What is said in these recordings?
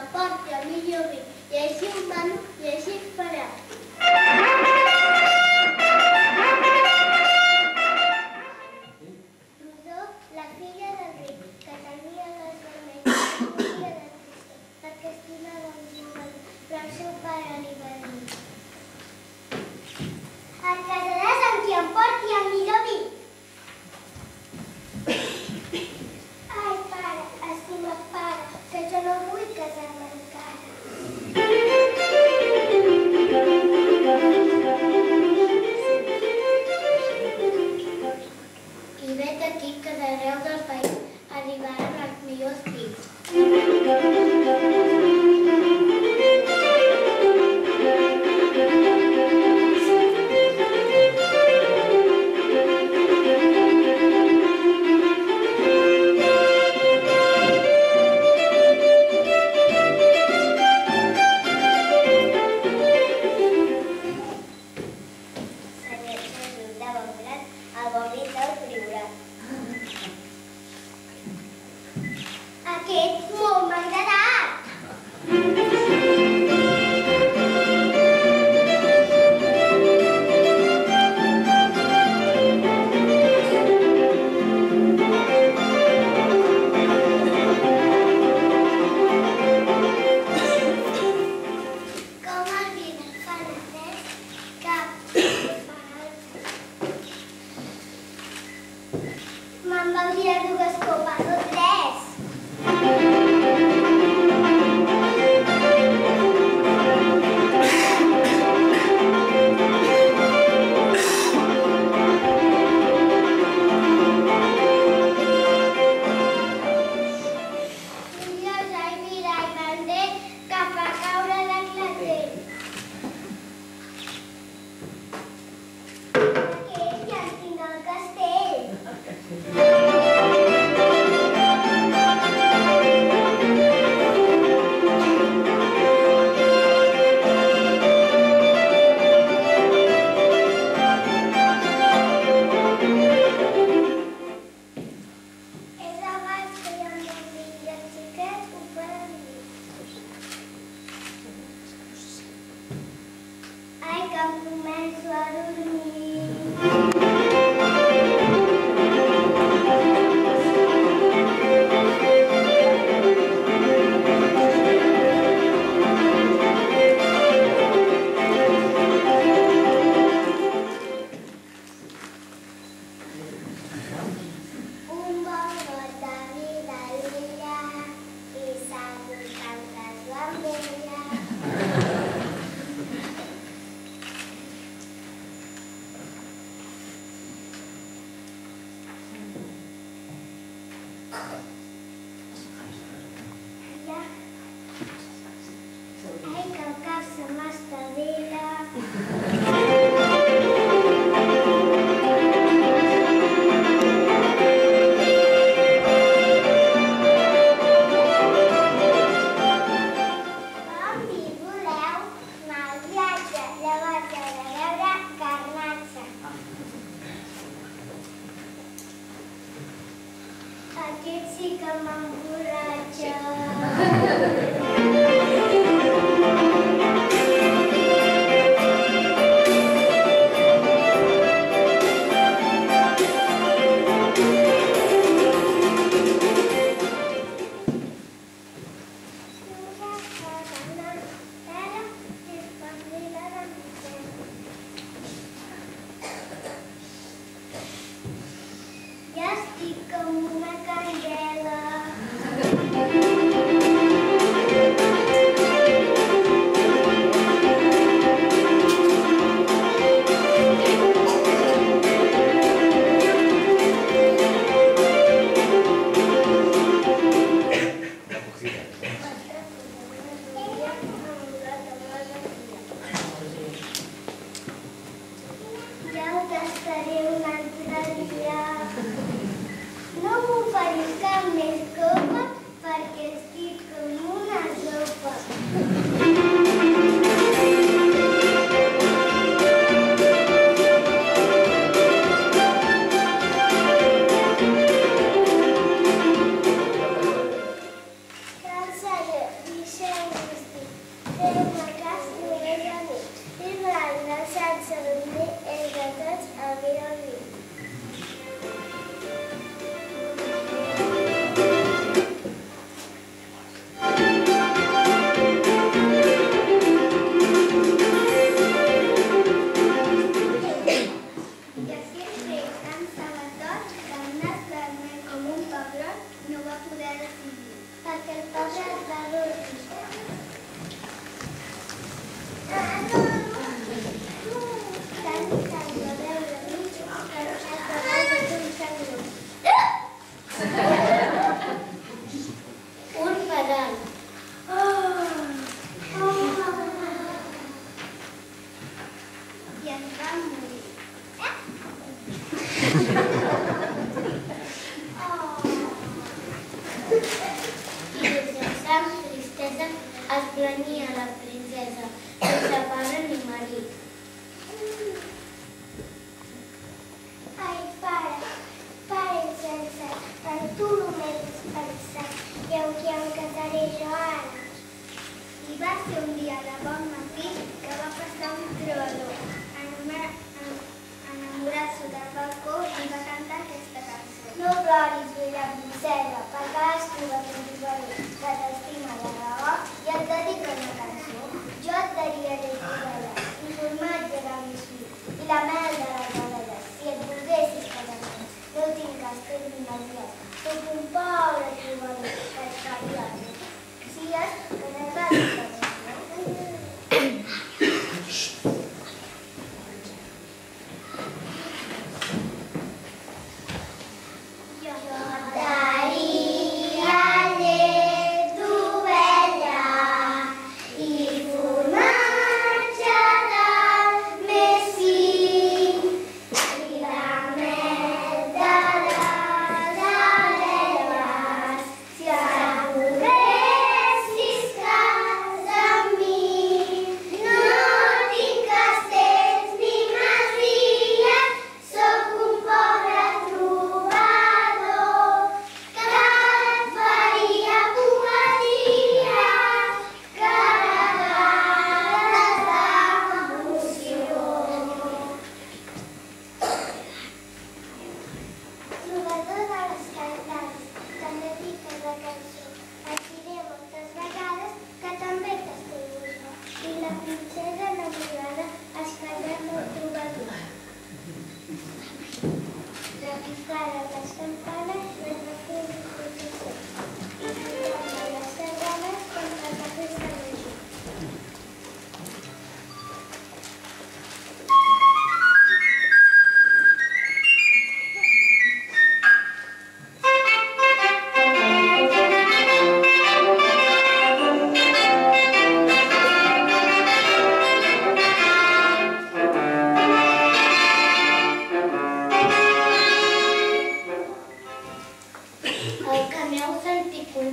emporti el millor vi, llegiu el menú i així fareu. Rodó, la filla del ric, que tenia les vermelles i volia de trista, perquè estimava un jugador, però el seu pare li va dir: et casaràs amb qui emporti el millor vi. Ai, pare, estimat pare, que jo no vull casar-me encara. I vet aquí que d'arreu del país arribaran els millors vins. Aquest molt m'ha agradat. Com el vi del Penedès, cap me'n veuria dues copes o tres. Ai, que em començo a dormir. Un bon got de vi de l'illa i segur que em caso amb ella. roses de rossi. Un pedal. I ens vam morir. I mitjançant tristesa es plania la princesa, sense pare ni marit. Ai, pare sense, en tu només has pensat, i amb qui em casaré jo ara? I va ser un dia de bon matí que va passar un trobador, enamorat-se del balcó, i va cantar aquesta cançó. No ploris, vella princesa, perquè has trobat un trobador que t'estima de raó i et dedica una cançó. Jo et daria les ovelles, i formatge de més fi, i la mel de les ovelles, si et volguessis casar amb mi. No tinc castell ni maries, soc un pobre trobador que et faria bé. Si és que n'has de dir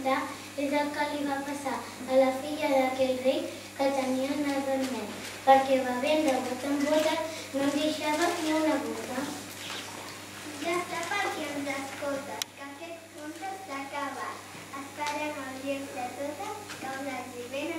que és el que li va passar a la filla d'aquell rei que tenia el nas vermell, perquè bevent de bota en bota no en deixava ni una gota. Ja està per qui ens escoltes, que aquest conte s'ha acabat. Esperem el dia de totes que us hagi ben